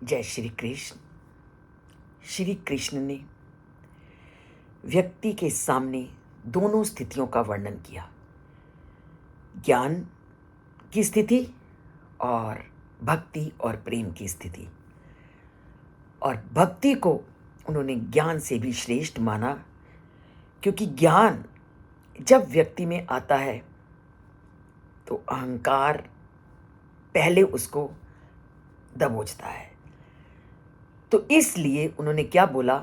जय श्री कृष्ण। श्री कृष्ण ने व्यक्ति के सामने दोनों स्थितियों का वर्णन किया, ज्ञान की स्थिति और भक्ति और प्रेम की स्थिति। और भक्ति को उन्होंने ज्ञान से भी श्रेष्ठ माना, क्योंकि ज्ञान जब व्यक्ति में आता है तो अहंकार पहले उसको दबोचता है। तो इसलिए उन्होंने क्या बोला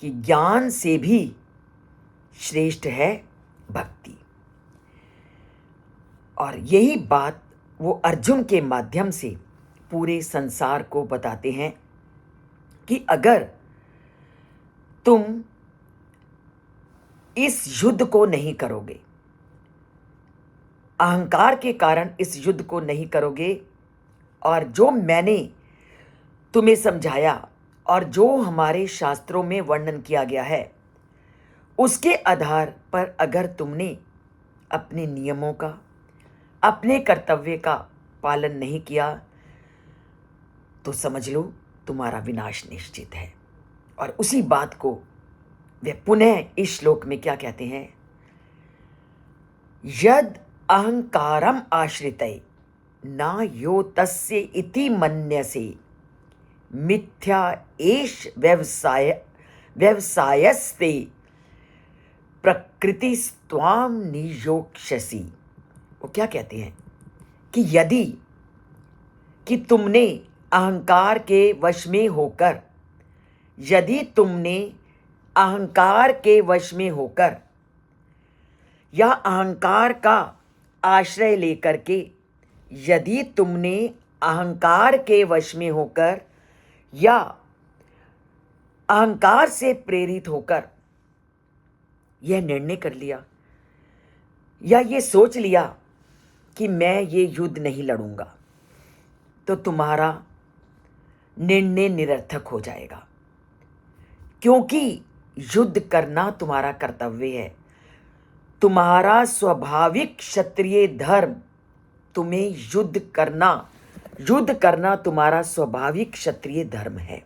कि ज्ञान से भी श्रेष्ठ है भक्ति। और यही बात वो अर्जुन के माध्यम से पूरे संसार को बताते हैं कि अगर तुम इस युद्ध को नहीं करोगे, अहंकार के कारण इस युद्ध को नहीं करोगे, और जो मैंने तुम्हें समझाया और जो हमारे शास्त्रों में वर्णन किया गया है, उसके आधार पर अगर तुमने अपने नियमों का, अपने कर्तव्य का पालन नहीं किया, तो समझ लो तुम्हारा विनाश निश्चित है। और उसी बात को वे पुनः इस श्लोक में क्या कहते हैं, यद अहंकारम आश्रितय ना यो तस्य इति मन्यसे मिथ्या एष व्यवसायस्ते प्रकृति स्वाम नियोक्ष्यसि। वो क्या कहते हैं कि यदि कि तुमने अहंकार के वश में होकर, यदि तुमने अहंकार के वश में होकर या अहंकार का आश्रय लेकर के, यदि तुमने अहंकार के वश में होकर या अहंकार से प्रेरित होकर यह निर्णय कर लिया या ये सोच लिया कि मैं ये युद्ध नहीं लड़ूंगा, तो तुम्हारा निर्णय निरर्थक हो जाएगा। क्योंकि युद्ध करना तुम्हारा कर्तव्य है, तुम्हारा स्वाभाविक क्षत्रिय धर्म तुम्हें युद्ध करना तुम्हारा स्वाभाविक क्षत्रिय धर्म है।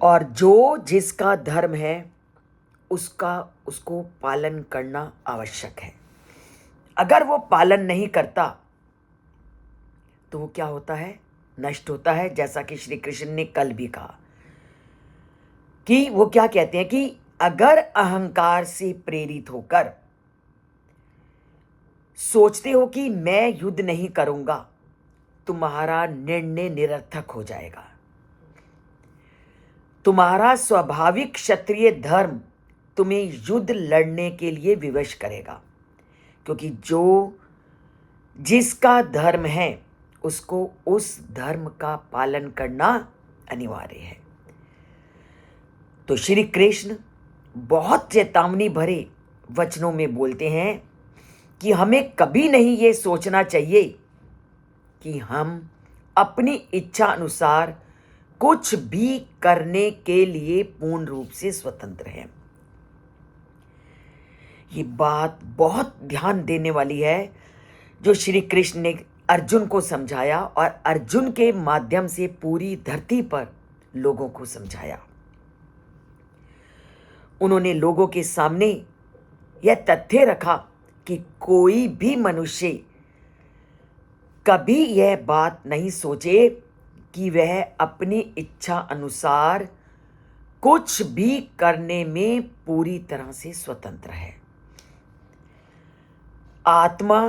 और जो जिसका धर्म है उसको पालन करना आवश्यक है। अगर वो पालन नहीं करता तो वो क्या होता है, नष्ट होता है। जैसा कि श्री कृष्ण ने कल भी कहा कि वो क्या कहते हैं कि अगर अहंकार से प्रेरित होकर सोचते हो कि मैं युद्ध नहीं करूंगा, तुम्हारा निर्णय निरर्थक हो जाएगा। तुम्हारा स्वाभाविक क्षत्रिय धर्म तुम्हें युद्ध लड़ने के लिए विवश करेगा, क्योंकि जो जिसका धर्म है उसको उस धर्म का पालन करना अनिवार्य है। तो श्री कृष्ण बहुत चेतावनी भरे वचनों में बोलते हैं कि हमें कभी नहीं ये सोचना चाहिए कि हम अपनी इच्छा अनुसार कुछ भी करने के लिए पूर्ण रूप से स्वतंत्र हैं। ये बात बहुत ध्यान देने वाली है जो श्री कृष्ण ने अर्जुन को समझाया और अर्जुन के माध्यम से पूरी धरती पर लोगों को समझाया। उन्होंने लोगों के सामने यह तथ्य रखा कि कोई भी मनुष्य कभी यह बात नहीं सोचे कि वह अपनी इच्छा अनुसार कुछ भी करने में पूरी तरह से स्वतंत्र है। आत्मा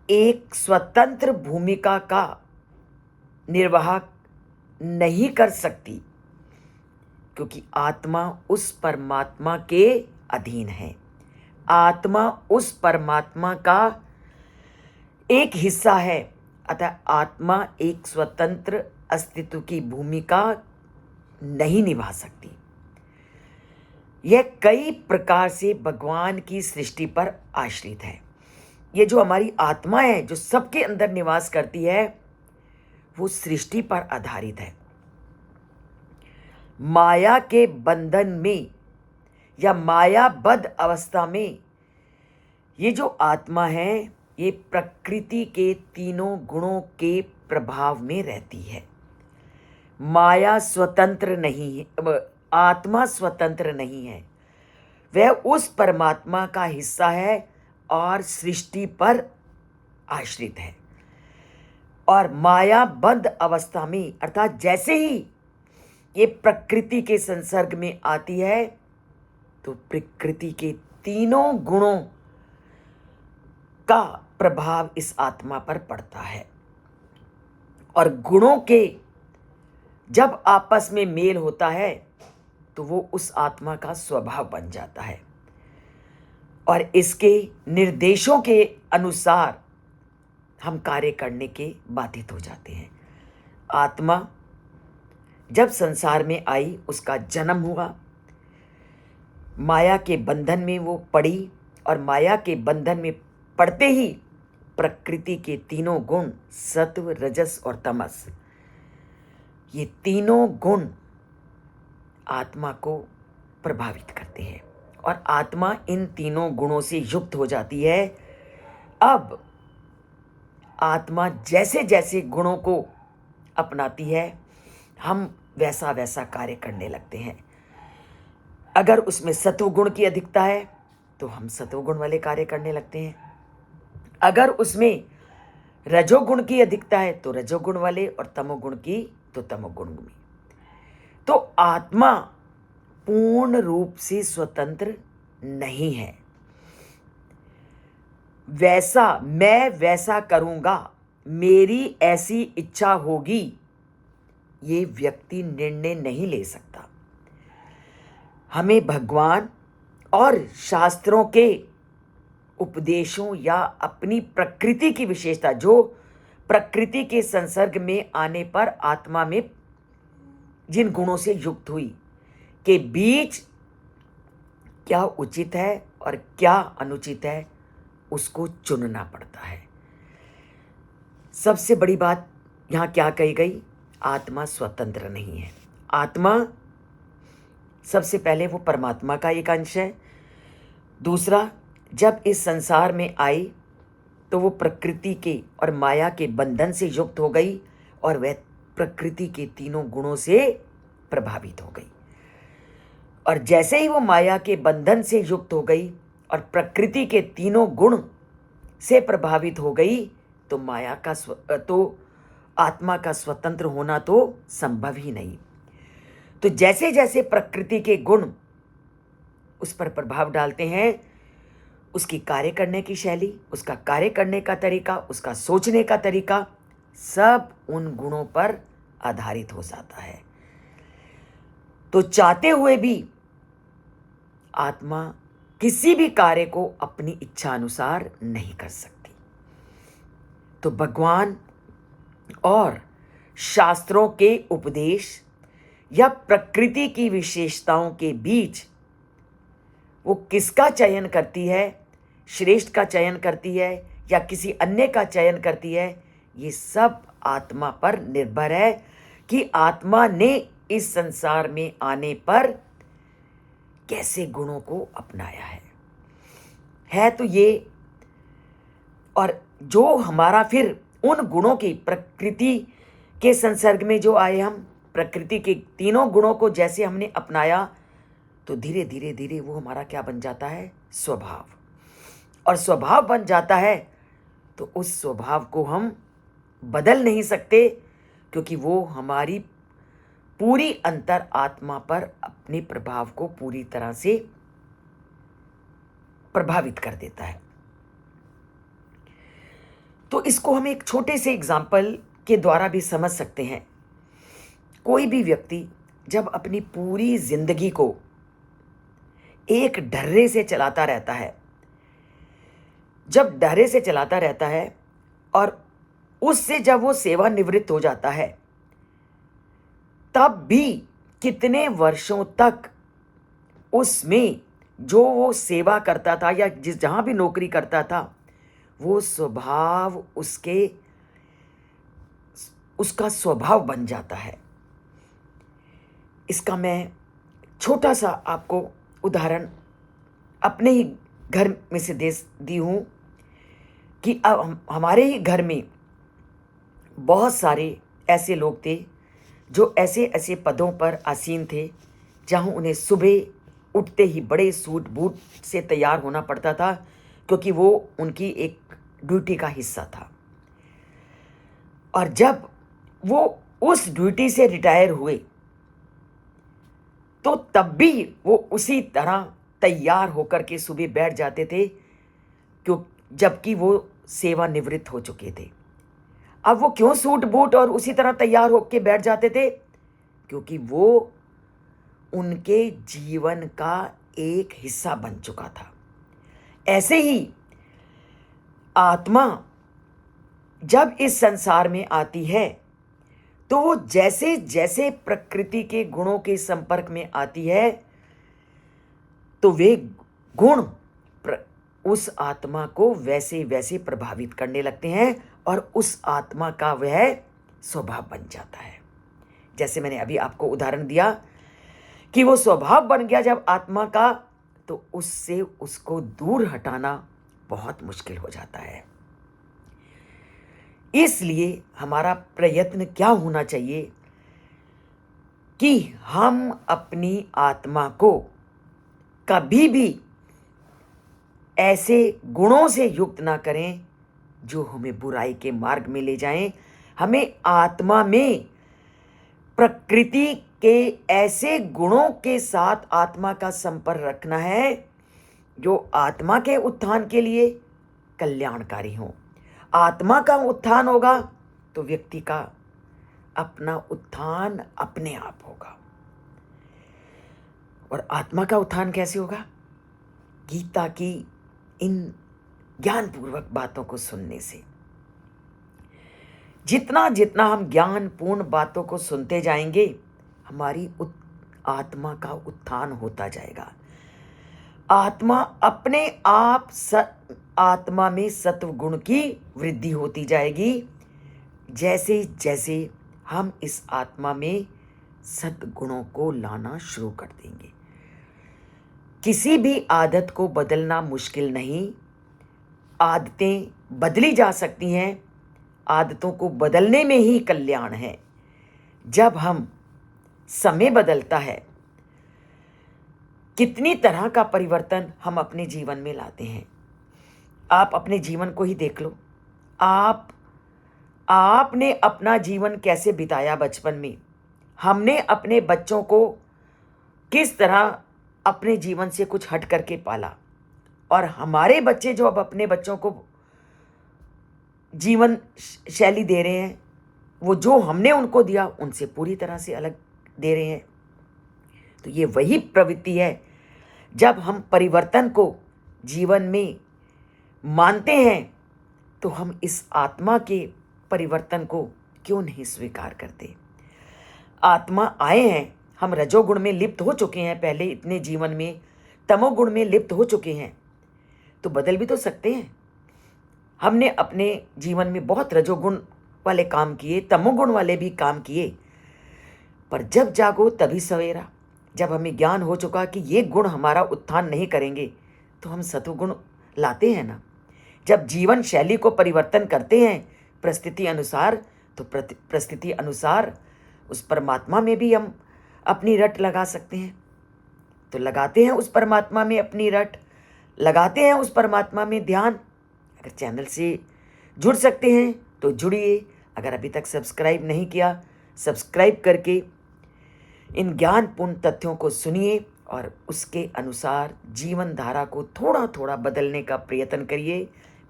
एक स्वतंत्र भूमिका का निर्वाह नहीं कर सकती, क्योंकि आत्मा उस परमात्मा के अधीन है। आत्मा उस परमात्मा का एक हिस्सा है, अतः आत्मा एक स्वतंत्र अस्तित्व की भूमिका नहीं निभा सकती। यह कई प्रकार से भगवान की सृष्टि पर आश्रित है। ये जो हमारी आत्मा है, जो सबके अंदर निवास करती है, वो सृष्टि पर आधारित है। माया के बंधन में या मायाबद्ध अवस्था में ये जो आत्मा है, ये प्रकृति के तीनों गुणों के प्रभाव में रहती है। माया स्वतंत्र नहीं है, आत्मा स्वतंत्र नहीं है, वह उस परमात्मा का हिस्सा है और सृष्टि पर आश्रित है। और माया बद्ध अवस्था में, अर्थात जैसे ही ये प्रकृति के संसर्ग में आती है तो प्रकृति के तीनों गुणों का प्रभाव इस आत्मा पर पड़ता है। और गुणों के जब आपस में मेल होता है तो वो उस आत्मा का स्वभाव बन जाता है और इसके निर्देशों के अनुसार हम कार्य करने के बाधित हो जाते हैं। आत्मा जब संसार में आई, उसका जन्म हुआ, माया के बंधन में वो पड़ी और माया के बंधन में पड़ते ही प्रकृति के तीनों गुण सत्व, रजस और तमस, ये तीनों गुण आत्मा को प्रभावित करते हैं और आत्मा इन तीनों गुणों से युक्त हो जाती है। अब आत्मा जैसे जैसे गुणों को अपनाती है, हम वैसा वैसा कार्य करने लगते हैं। अगर उसमें सत्वगुण की अधिकता है तो हम सत्वगुण वाले कार्य करने लगते हैं। अगर उसमें रजोगुण की अधिकता है तो रजोगुण वाले, और तमोगुण की तो तमोगुण में। तो आत्मा पूर्ण रूप से स्वतंत्र नहीं है। वैसा मैं वैसा करूंगा, मेरी ऐसी इच्छा होगी, ये व्यक्ति निर्णय नहीं ले सकता। हमें भगवान और शास्त्रों के उपदेशों या अपनी प्रकृति की विशेषता, जो प्रकृति के संसर्ग में आने पर आत्मा में जिन गुणों से युक्त हुई, के बीच क्या उचित है और क्या अनुचित है, उसको चुनना पड़ता है। सबसे बड़ी बात यहां क्या कही गई? आत्मा स्वतंत्र नहीं है। आत्मा सबसे पहले वो परमात्मा का एक अंश है। दूसरा, जब इस संसार में आई तो वो प्रकृति के और माया के बंधन से युक्त हो गई और वह प्रकृति के तीनों गुणों से प्रभावित हो गई। और जैसे ही वो माया के बंधन से युक्त हो गई और प्रकृति के तीनों गुण से प्रभावित हो गई तो माया का तो आत्मा का स्वतंत्र होना तो संभव ही नहीं। तो जैसे जैसे प्रकृति के गुण उस पर प्रभाव डालते हैं, उसकी कार्य करने की शैली, उसका कार्य करने का तरीका, उसका सोचने का तरीका, सब उन गुणों पर आधारित हो जाता है। तो चाहते हुए भी आत्मा किसी भी कार्य को अपनी इच्छा अनुसार नहीं कर सकती। तो भगवान और शास्त्रों के उपदेश या प्रकृति की विशेषताओं के बीच वो किसका चयन करती है, श्रेष्ठ का चयन करती है या किसी अन्य का चयन करती है, ये सब आत्मा पर निर्भर है कि आत्मा ने इस संसार में आने पर कैसे गुणों को अपनाया है तो ये। और जो हमारा फिर उन गुणों की, प्रकृति के संसर्ग में जो आए, हम प्रकृति के तीनों गुणों को जैसे हमने अपनाया तो धीरे धीरे धीरे वो हमारा क्या बन जाता है? स्वभाव। और स्वभाव बन जाता है तो उस स्वभाव को हम बदल नहीं सकते, क्योंकि वो हमारी पूरी अंतर आत्मा पर अपने प्रभाव को पूरी तरह से प्रभावित कर देता है। तो इसको हम एक छोटे से एग्जाम्पल के द्वारा भी समझ सकते हैं। कोई भी व्यक्ति जब अपनी पूरी जिंदगी को एक ढर्रे से चलाता रहता है, जब ढर्रे से चलाता रहता है और उससे जब वो सेवानिवृत्त हो जाता है, तब भी कितने वर्षों तक उसमें जो वो सेवा करता था या जहां भी नौकरी करता था, वो स्वभाव उसका स्वभाव बन जाता है। इसका मैं छोटा सा आपको उदाहरण अपने ही घर में से दी हूं। कि अब हमारे ही घर में बहुत सारे ऐसे लोग थे जो ऐसे ऐसे पदों पर आसीन थे जहाँ उन्हें सुबह उठते ही बड़े सूट बूट से तैयार होना पड़ता था, क्योंकि वो उनकी एक ड्यूटी का हिस्सा था। और जब वो उस ड्यूटी से रिटायर हुए तो तब भी वो उसी तरह तैयार होकर के सुबह बैठ जाते थे, क्यों, जबकि वो सेवानिवृत्त हो चुके थे। अब वो क्यों सूट बूट और उसी तरह तैयार होकर बैठ जाते थे? क्योंकि वो उनके जीवन का एक हिस्सा बन चुका था। ऐसे ही आत्मा जब इस संसार में आती है तो वो जैसे जैसे प्रकृति के गुणों के संपर्क में आती है तो वे गुण उस आत्मा को वैसे वैसे प्रभावित करने लगते हैं और उस आत्मा का वह स्वभाव बन जाता है। जैसे मैंने अभी आपको उदाहरण दिया कि वो स्वभाव बन गया जब आत्मा का, तो उससे उसको दूर हटाना बहुत मुश्किल हो जाता है। इसलिए हमारा प्रयत्न क्या होना चाहिए कि हम अपनी आत्मा को कभी भी ऐसे गुणों से युक्त ना करें जो हमें बुराई के मार्ग में ले जाएं। हमें आत्मा में प्रकृति के ऐसे गुणों के साथ आत्मा का संपर्क रखना है जो आत्मा के उत्थान के लिए कल्याणकारी हो। आत्मा का उत्थान होगा तो व्यक्ति का अपना उत्थान अपने आप होगा। और आत्मा का उत्थान कैसे होगा? गीता की इन ज्ञानपूर्वक बातों को सुनने से। जितना जितना हम ज्ञानपूर्ण बातों को सुनते जाएंगे, हमारी आत्मा का उत्थान होता जाएगा। आत्मा अपने आप आत्मा में सत्व गुण की वृद्धि होती जाएगी, जैसे जैसे हम इस आत्मा में सद्गुणों को लाना शुरू कर देंगे। किसी भी आदत को बदलना मुश्किल नहीं, आदतें बदली जा सकती हैं। आदतों को बदलने में ही कल्याण है। जब हम समय बदलता है, कितनी तरह का परिवर्तन हम अपने जीवन में लाते हैं। आप अपने जीवन को ही देख लो। आपने अपना जीवन कैसे बिताया बचपन में? हमने अपने बच्चों को किस तरह अपने जीवन से कुछ हट करके पाला, और हमारे बच्चे जो अब अपने बच्चों को जीवन शैली दे रहे हैं, वो जो हमने उनको दिया उनसे पूरी तरह से अलग दे रहे हैं। तो ये वही प्रवृत्ति है। जब हम परिवर्तन को जीवन में मानते हैं तो हम इस आत्मा के परिवर्तन को क्यों नहीं स्वीकार करते? आत्मा आए हैं, हम रजोगुण में लिप्त हो चुके हैं, पहले इतने जीवन में तमोगुण में लिप्त हो चुके हैं, तो बदल भी तो सकते हैं। हमने अपने जीवन में बहुत रजोगुण वाले काम किए, तमोगुण वाले भी काम किए, पर जब जागो तभी सवेरा। जब हमें ज्ञान हो चुका कि ये गुण हमारा उत्थान नहीं करेंगे, तो हम सत्वगुण लाते हैं ना। जब जीवन शैली को परिवर्तन करते हैं परिस्थिति अनुसार, तो परिस्थिति अनुसार उस परमात्मा में भी हम अपनी रट लगा सकते हैं। तो लगाते हैं उस परमात्मा में अपनी रट, लगाते हैं उस परमात्मा में ध्यान। अगर चैनल से जुड़ सकते हैं तो जुड़िए। अगर अभी तक सब्सक्राइब नहीं किया, सब्सक्राइब करके इन ज्ञानपूर्ण तथ्यों को सुनिए और उसके अनुसार जीवन धारा को थोड़ा थोड़ा बदलने का प्रयत्न करिए।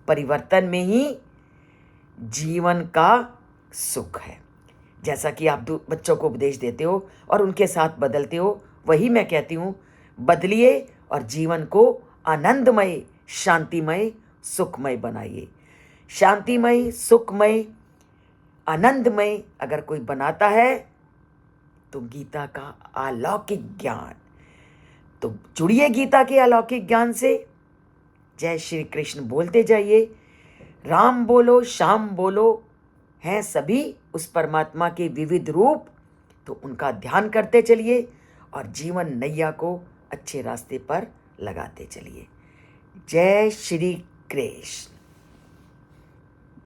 परिवर्तन में ही जीवन का सुख है। जैसा कि आप बच्चों को उपदेश देते हो और उनके साथ बदलते हो, वही मैं कहती हूँ, बदलिए और जीवन को आनंदमय, शांतिमय, सुखमय बनाइए। शांतिमय, सुखमय, आनंदमय अगर कोई बनाता है तो गीता का अलौकिक ज्ञान। तो जुड़िए गीता के अलौकिक ज्ञान से। जय श्री कृष्ण बोलते जाइए, राम बोलो, श्याम बोलो, हैं सभी उस परमात्मा के विविध रूप। तो उनका ध्यान करते चलिए और जीवन नैया को अच्छे रास्ते पर लगाते चलिए। जय श्री कृष्ण।